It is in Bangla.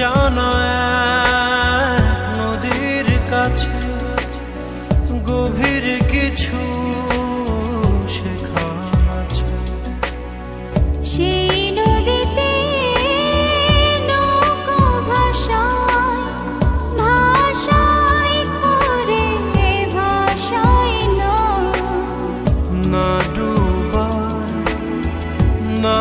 জানা এক নদীর কাছে গভীর কিছু শেখা আছে। সেই নদীতে নৌকা ভাষায় ভাষায় করে ভাষায় না ডুবায় না